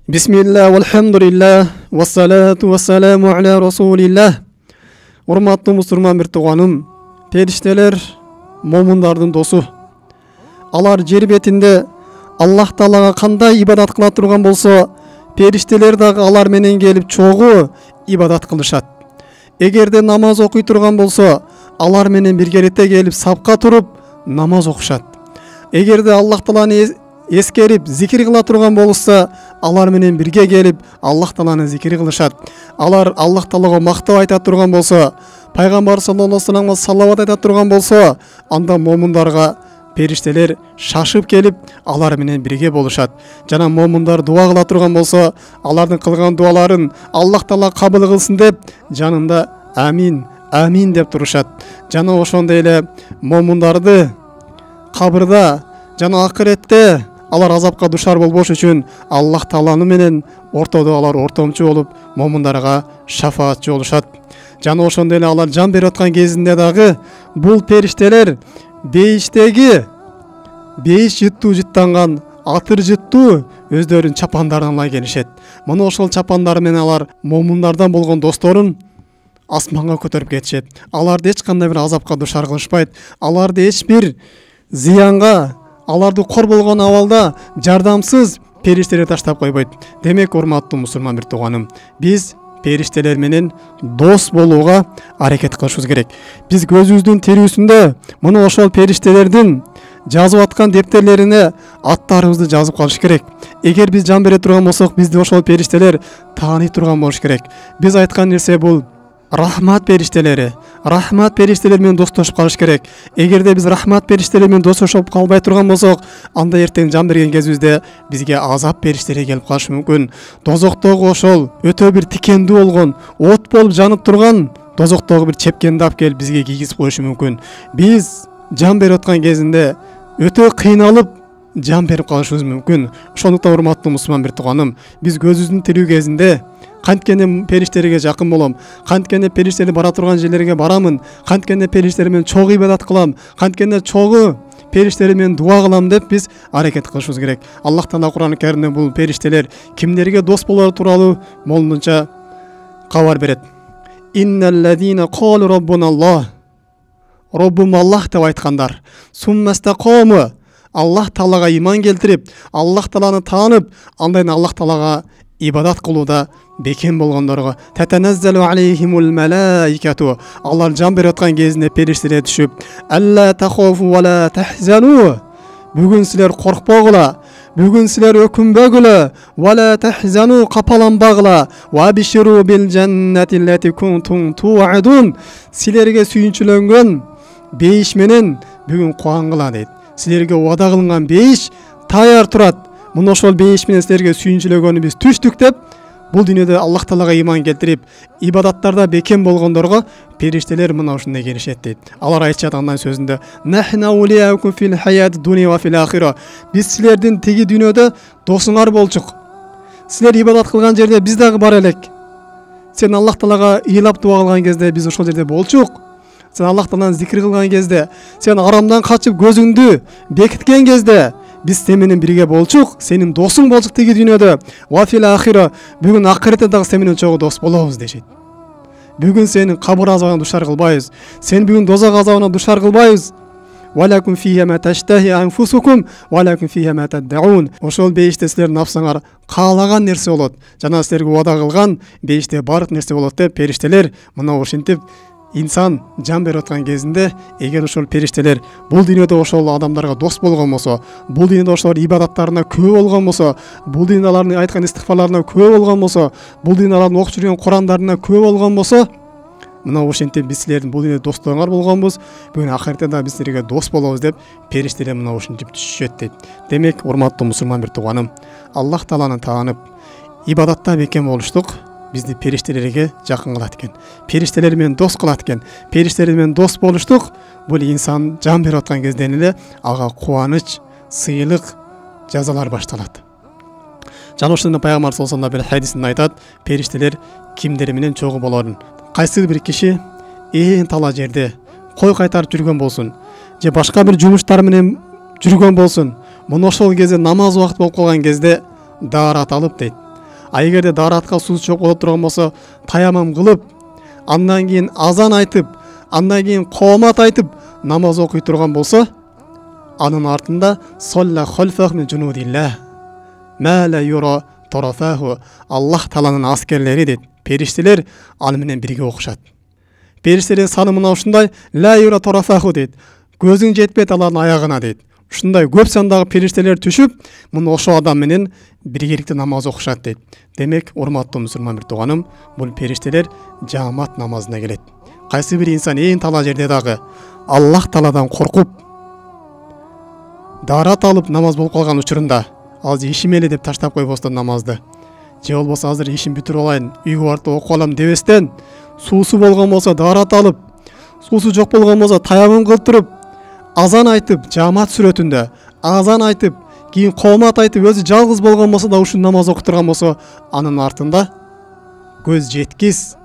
Бисмилlah, вальхамдулиллах, вассалату вассаламу аля расулиллах. Урматтуу мусулман бир тууганым, периштелер момундардын досу. Алар жер бетинде Аллах Таалага кандай ибадат кыла турган болсо, периштелер дагы алар менен келип чогуу ибадат кылышат. Эгерде намаз окуй турган болсо, алар менен биргеликте келип сапка туруп намаз окушат. Эгерде Аллах Тааланы эскерип зикир кыла турган болса, алар менен бирге келип Аллах Тааланы зикир кылышат. Алар Аллах Таалага мактап айта турган болсо, пайгамбар саллаллаху алейхи ва салламга салават айта турган болсо, анда момундарга периштелер шашып келип алар менен бирге болушат. Жана момундар дуа кыла турган болсо, алардын кылган дуаларын Аллах Таала кабыл кылсын деп жанында амин, амин деп турушат. Жана ошондой эле момундарды кабырда жана акыретте алар азапка душар болбош үчүн Аллах Тааланы менен ортодо алар ортомчу болуп момундарга шафаатчы болушат. Жана ошондой эле алар жан берип аткан кезинде дагы бул периштелер бейиштеги бейиш жыттуу жыттанган атыр жыттуу өздөрүнүн чапандарынан ала келишет. Мына ошол чапандары менен алар момундардан болгон досторун асманга көтөрүп кетишет. Аларды эч кандай бир азапка душар кылышпайт. Аларды эч бир зыянга, аларды кор болгон абалда жардамсыз периштелер таштап койбойт. Демек, урматтуу мусулман бир тууганым, биз периштелер менен дос болууга аракет кылышыбыз керек. Биз көзүбүздүн тирүүсүндө мына ошол периштелердин жазып аткан дептерлерине аттарыбызды жазып калыш керек. Эгер биз жан бере турган болсок, бизди ошол периштелер тааный турган болуш керек. Биз айткан нерсе бул рахмат периштелери. Рахмат периштелер менен достошуп калыш керек. Эгерде биз рахмат периштелер менен достошуп калбай турган болсок, анда эртең жан берген кезибизде бизге азап периштелери келип калышы мүмкүн. Дозоктогу ошол өтө бир тикендүү болгон, от болуп жанып турган дозоктогу бир чепкенди алып келип бизге кийгизип коюшу мүмкүн. Биз жан берип аткан кезинде өтө кыйналып жан берип калышыбыз мүмкүн. Ошондуктан, урматтуу мусулман бир тууганым, биз көзүбүздүн тирүү кезинде канткене периштерге жакын болом, канткене периштелер бара турган жерлерге барамын, канткене периштелер менен чогуу ибадат кылам, канткене чогуу периштелер менен дуа кылам деп биз аракет кылышыбыз керек. Аллах Таала Кур'ан-ы Каримде бул периштелер кимдерге дос болору тууралуу молдунча кабар берет. Инналлазина қалу раббуналлах, Роббум Аллах деп айткандар, суммастакому, Аллах Таалага иман келтирип, Аллах Тааланы таанып, андайын Аллах Таалага ибадат кылууда бекем болгондорго татаназзалу алейхимул малаикату, алар жан берип аткан кезинде периштелер түшүп, алла тахофу ва ла тахзану, бүгүн силер коркпогула, бүгүн силер өкүнбөгүлө, ва ла тахзану, капаланбагыла, ва биширу бил жаннати лати кунтум туадун, силерге сүйүнчүлөнгөн бейиш менен бүгүн кубангыла дейт. Силерге убада кылынган бейиш таяр турат. Мына ошол бейиш менен силерге сүйүнчүлөгөнү биз түштүк деп, бул дүйнөдө Аллах Таалага иман келтирип, ибадаттарда бекем болгондорго периштелер мына ушундай келишет дейт. Алар айтышат андан сөзүндө: "Нахна улиякум фил хаят дуния ва фил ахира." Биз силердин тиги дүйнөдө досуңар болчук. Силер ибадат кылган жерде биз дагы бар элек. Сен Аллах Таалага ыйлап дуа кылган кезде биз ошол жерде болчук. Сен Аллах Тааланы зикир кылган кезде, сен арамдан качып көзүңдү бекиткен кезде биз сен менен бирге болчук, сенин досуң болчук тиги дүйнөдө. Ва фил ахира, бүгүн акыретте дагы сен менен чогуу дос болобуз дешет. Бүгүн сенин кабыр азабына душар кылбайбыз. Сен бүгүн дозок азабына душар кылбайбыз. Валакум фиха ма таштахи анфусукум валакум фиха ма тад'ун. Ошол бейиште силердин нафсыңар каалаган нерсе болот. Жана силерге убада кылган бейиште бардык нерсе болот деп периштелер мына ушинтип инсан жан берип аткан кезинде, эгер ошол периштелер бул дүйнөдө ошол адамдарга дос болгон болсо, бул дүйнөдө ошолор ибадаттарына күбө болгон болсо, бул дүйнөдө алардын айткан истигфарларына күбө болгон болсо, бул дүйнөдө алардын окуп жүргөн Курандарына күбө болгон болсо, мына ушинтип биз силердин бул дүйнөдө досторуңар болгонбуз, бүгүн акыретте да биз силерге дос болобуз деп периштелер мына ушинтип түшүшөт дейт. Демек, урматтуу мусулман бир тууганым, Аллах Тааланы таанып, ибадатта бекем болуштук бизди периштелерге жакын кылат экен. Периштелер менен дос кылат экен. Периштелер менен дос болуштук бул инсан жан берип аткан кезден эле ага кубаныч, сыйлык, жазалар башталат. Жана ошондо пайгамбар саллаллаху алейхи ва саллям бир хадисинде айтат, периштелер кимдер менен чогуу болорун. Кайсы бир киши ээн тала жерде кой кайтарып жүргөн болсун, же башка бир жумуштар менен жүргөн болсун, мына ошол кезде намаз убакыты болуп калган кезде даарат алып дейт. А эгерде daarатка суу жок боло турган болсо таямам кылып, андан кийин азан айтып, андан кийин коомат айтып намаз окуй турган болсо, анын артында солла хольфах мин жунудилlah ма ла юра тарафаху, Аллах Тааланын аскерлери дейт, периштелер аны менен бирге окушат. Периштелердин саны мына ушундай, ла юра тарафаху дейт, көзүң жетпейт алардын аягына дейт. Ушундай көп сандагы периштелер түшүп, муну ошо адам менен биргеликте намаз окушат дейт. Демек, урматтуу мусулман бир тууганым, бул периштелер жаамат намазына келет. Кайсы бир инсан эң тала жерде дагы Аллах Тааладан коркуп, дарат алып намаз болуп калган учурунда, азыр ишим эле деп таштап койбостон намазды, же болбосо азыр ишим бүтүрүп алайын, үйгө барып окуп алам дебестен, суусу болгон болсо дарат алып, суусу жок болгон болсо таямын кылып туруп, азан айтып, жаамат сүрөтүндө азан айтып, кийин коомат айтып, өзү жалгыз болгон болсо да ушул намаз окуп турган болсо, анын артында көз жеткис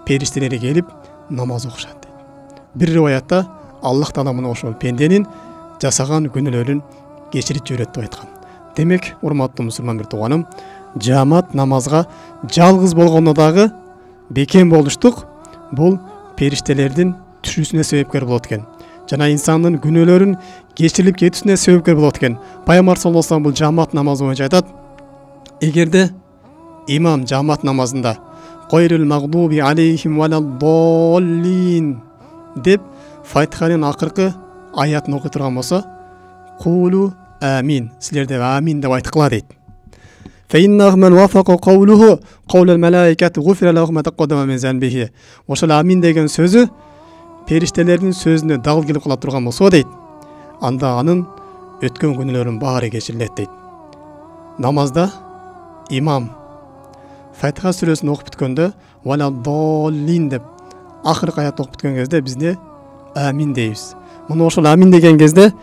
периштелери келип намаз окушат. Бир риваятта Аллах Таала мына ошол пенденин жасаган күнөөлөрүн кечирип жиберет деп айткан. Демек, урматтуу мусулман бир тууганым, жаамат намазга жалгыз болгондо дагы бекем болуштук бул периштелердин түшүүсүнө себепкер болот экен. Жана инсандын күнөөлөрүн кечирилип кетүүсүнө себепкер болот экен. Пайгамбар саллаллаху алейхи вассалам бул жаамат намазы боюнча айтат: эгерде имам жаамат намазында койрул магдуби алейхим валаддоллин деп Фатиханын акыркы аятын окуй турган болсо, кулу амин, силер деп амин деп айткыла дейт. Ошол амин деген сөзү периштелердин сөзүнө дал келип кала турган болсо дейт, анда анын өткөн күнөөлөрүнүн баары кечирилет дейт. Намазда имам Фатиха сүрөсүн окуп бүткөндө валаддоллин деп акыркы аятты окуп бүткөн кезде биз не амин дейбиз. Мына ошол амин деген кезде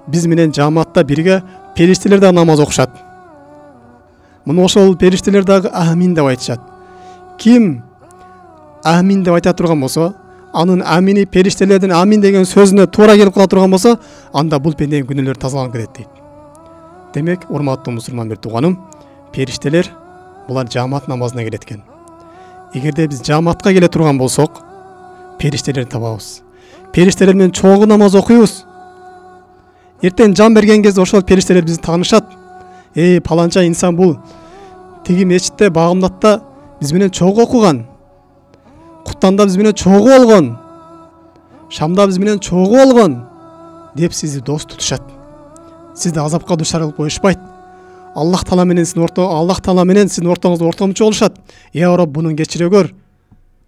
биз менен жааматта бирге периштелер да намаз окушат. Мына ошол периштелер дагы амин деп айтышат. Ким амин деп айта турган болсо, анын амини периштелердин амин деген сөзүнө туура келип кала турган болсо, анда бул пенденин күнөөлөрү тазаланып кетет дейт. Демек, урматтуу мусулман бир тууганым, периштелер булар жаамат намазына келет экен. Эгерде биз жааматка келе турган болсок, периштелерди табабыз. Периштелер менен чогуу намаз окуйбуз. Эртең жан берген кезде ошол периштелер бизди таанышат. Паланча инсан бул тиги мечитте, Багымдатта биз менен чогуу окуган. Куттанда биз менен чогуу болгон. Шамда биз менен чогуу болгон деп сизди дос тутушат. Сизди азапка душар кылып коюшпайт. Аллах Таала менен сиздин ортоңузда ортомчу болушат. Рабб, бунун кечире көр.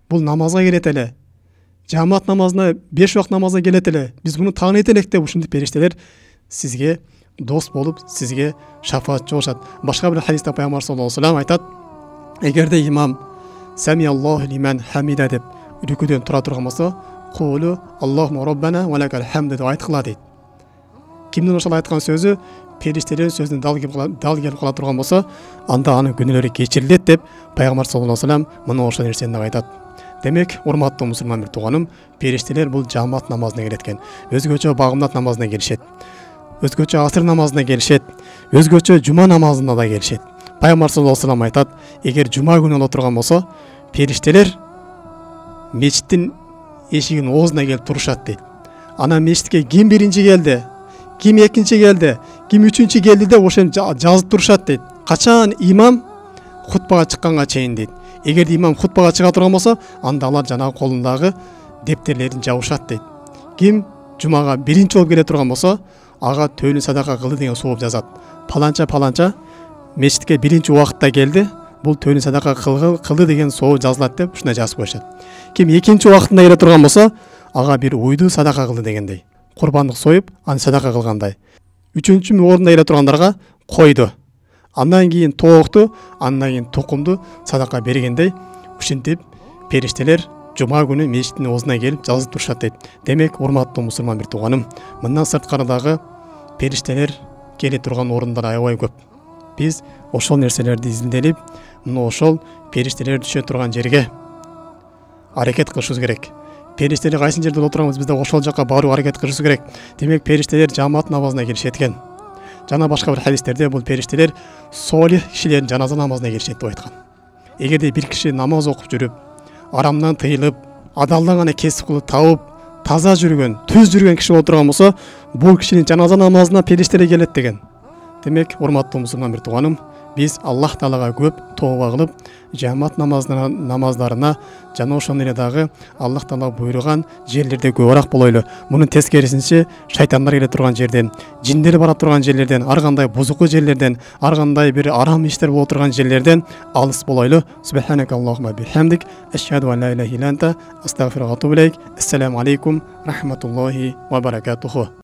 Бул намазга келет эле. Жаамат намазына 5 убак намазга келет эле. Биз муну тааныйт элек деп ушундай периштелер сизге дос болуп, сизге шафаатчы болушат. Башка бир хадисте Пайгамбар саллаллаху алейхи ва саллям айтат: эгерде имам сами Аллаху лиман хамида деп рүкүдөн тура турган болсо, кулу Аллахумма роббана ва лакал хамд деп айткыла дейт. Кимдин ошол айткан сөзү периштелер сөзүнө дал келип кала турган болсо, анда анын күнөөлөрү кечирилет деп Пайгамбар саллаллаху алейхи ва саллям мына ошол нерсени айтат. Демек, урматтуу мусулман бир тууганым, периштелер бул жаамат намазына келет экен. Өзгөчө Багымдат намазына келишет. Өзгөчө асыр намазына келишет. Өзгөчө жума намазына да келишет. Пайгамбар саллаллаху алейхи ва саллям айтат: эгер жума күнү боло турган болсо, периштелер мечиттин эшигинин оозуна келип турушат дейт. Анан мечитке ким биринчи келди, ким экинчи келди, ким үчүнчү келди деп ошентип жазып турушат дейт. Качан имам хутбага чыкканга чейин дейт. Эгерде имам хутбага чыга турган болсо, анда алар жанагы колундагы дептерлерин жабышат дейт. Ким жумага биринчи болуп келе турган болсо, ага төөнү садака кылды деген сооп жазат. Паланча мечитке биринчи убакытта келди, бул төөнү садака кылды деген сооп жазылат деп ушундай жазып коюшат. Ким экинчи убакытында келе турган болсо, ага бир уйду садака кылды дегендей. Курбандык союп, аны садака кылгандай. Үчүнчү орунда келе тургандарга койду. Андан кийин тоокту, андан кийин тукумду садака бергендей, ушинтип периштелер жума күнү мечиттин оозуна келип жазып турушат дейт. Демек, урматтуу мусулман бир тууганым, мындан сырткарыдагы периштелер келе турган орундар аябай көп. Биз ошол нерселерди изилдеп, мына ошол периштелер түшө турган жерге аракет кылышыбыз керек. Периштелер кайсы жерде отурганбыз, биз да ошол жака барууга аракет кылышыбыз керек. Демек, периштелер жаамат намазына келишет экен. жана башка бир хадистерде бул периштелер солих кишилердин жаназа намазына келишет деп айткан. Эгерде бир киши намаз окуп жүрүп, арамдан тыйылып, адалдан гана кесип кылып табып, таза жүргөн, түз жүргөн киши отурган болсо, бул кишинин жаназа намазына периштелер келет деген. Демек, урматтуу мусулман бир тууганым, биз Аллах Таалага көп тооба кылып, жамаат намаздарына жана ошондой эле дагы Аллах Таала буйруган жерлерде көбүрөөк болойлу. Мунун тескерисинче шайтандар келе турган жерден, жиндер бара турган жерлерден, ар кандай бузуку жерлерден, ар кандай бир арам иштер боло турган жерлерден алыс болойлу. Субханак Аллахумма бихамдик, ашхаду ан ла илаха илля анта, астагфирука ва атубу илейк. Ассаламу алейкум, рахматуллахи ва баракатуху.